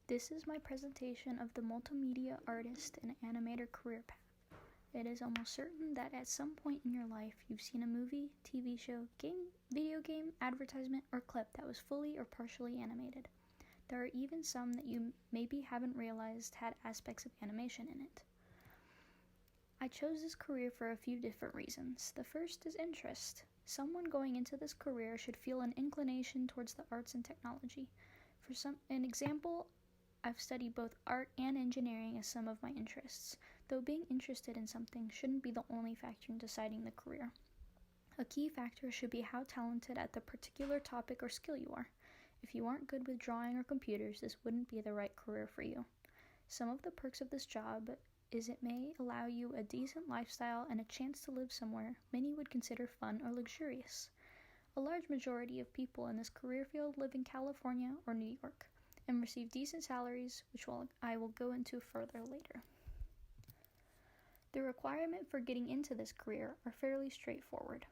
This is my presentation of the multimedia artist and animator career path. It is almost certain that at some point in your life you've seen a movie, TV show, video game, advertisement, or clip that was fully or partially animated. There are even some that you maybe haven't realized had aspects of animation in it. I chose this career for a few different reasons. The first is interest. Someone going into this career should feel an inclination towards the arts and technology. For an example, I've studied both art and engineering as some of my interests, though being interested in something shouldn't be the only factor in deciding the career. A key factor should be how talented at the particular topic or skill you are. If you aren't good with drawing or computers, this wouldn't be the right career for you. Some of the perks of this job is it may allow you a decent lifestyle and a chance to live somewhere many would consider fun or luxurious. A large majority of people in this career field live in California or New York and receive decent salaries, which I will go into further later. The requirement for getting into this career are fairly straightforward.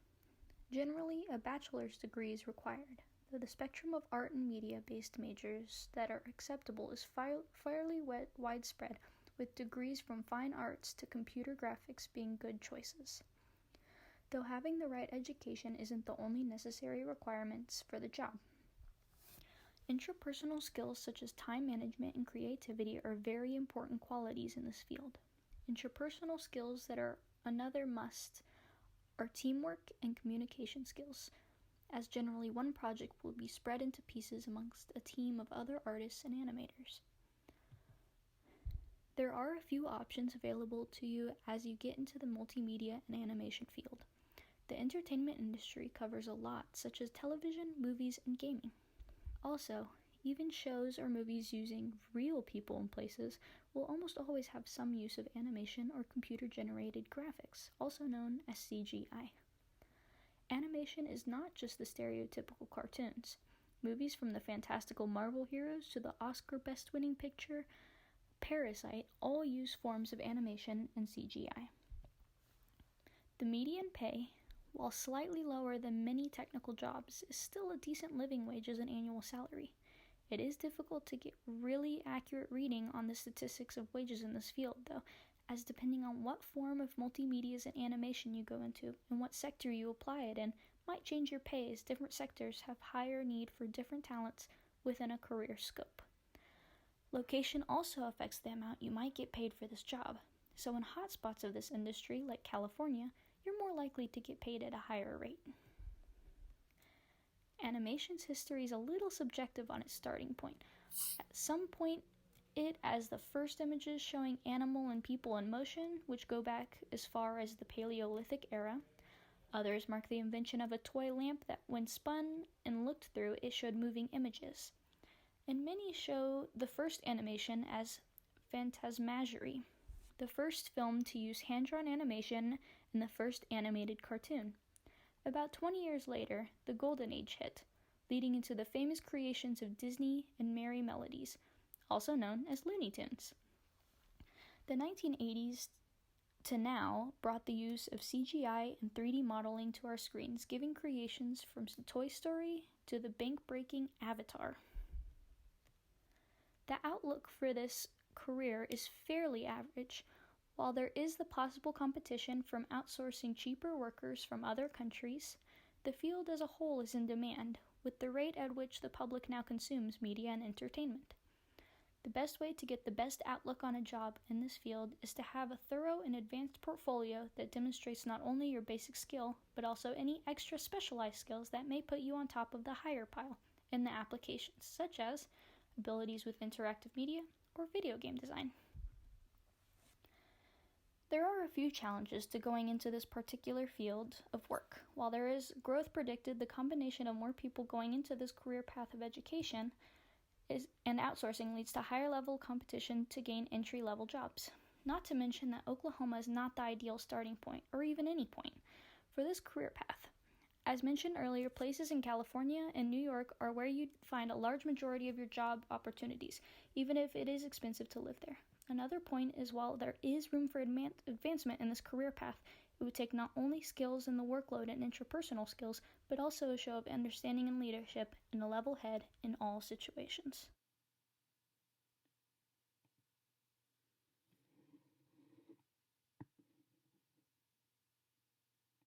Generally, a bachelor's degree is required, though the spectrum of art and media-based majors that are acceptable is fairly widespread, with degrees from fine arts to computer graphics being good choices. Though having the right education isn't the only necessary requirements for the job. Intrapersonal skills such as time management and creativity are very important qualities in this field. Intrapersonal skills that are another must are teamwork and communication skills, as generally one project will be spread into pieces amongst a team of other artists and animators. There are a few options available to you as you get into the multimedia and animation field. The entertainment industry covers a lot, such as television, movies, and gaming. Also, even shows or movies using real people and places will almost always have some use of animation or computer-generated graphics, also known as CGI. Animation is not just the stereotypical cartoons. Movies from the fantastical Marvel heroes to the Oscar best-winning picture, Parasite, all use forms of animation and CGI. The median pay, while slightly lower than many technical jobs, is still a decent living wage as an annual salary. It is difficult to get really accurate reading on the statistics of wages in this field, though, as depending on what form of multimedia and animation you go into and what sector you apply it in, might change your pay as different sectors have higher need for different talents within a career scope. Location also affects the amount you might get paid for this job. So in hotspots of this industry, like California, you're more likely to get paid at a higher rate. Animation's history is a little subjective on its starting point. At some point, it as the first images showing animal and people in motion, which go back as far as the Paleolithic era. Others mark the invention of a toy lamp that, when spun and looked through, it showed moving images. And many show the first animation as phantasmagory, the first film to use hand-drawn animation and the first animated cartoon. About 20 years later, the Golden Age hit, leading into the famous creations of Disney and Merry Melodies, also known as Looney Tunes. The 1980s to now brought the use of CGI and 3D modeling to our screens, giving creations from Toy Story to the bank-breaking Avatar. The outlook for this career is fairly average. While there is the possible competition from outsourcing cheaper workers from other countries, the field as a whole is in demand, with the rate at which the public now consumes media and entertainment. The best way to get the best outlook on a job in this field is to have a thorough and advanced portfolio that demonstrates not only your basic skill, but also any extra specialized skills that may put you on top of the higher pile in the applications, such as abilities with interactive media or video game design. There are a few challenges to going into this particular field of work. While there is growth predicted, the combination of more people going into this career path of education and outsourcing leads to higher level competition to gain entry-level jobs. Not to mention that Oklahoma is not the ideal starting point, or even any point, for this career path. As mentioned earlier, places in California and New York are where you'd find a large majority of your job opportunities, even if it is expensive to live there. Another point is while there is room for advancement in this career path, it would take not only skills in the workload and interpersonal skills, but also a show of understanding and leadership and a level head in all situations.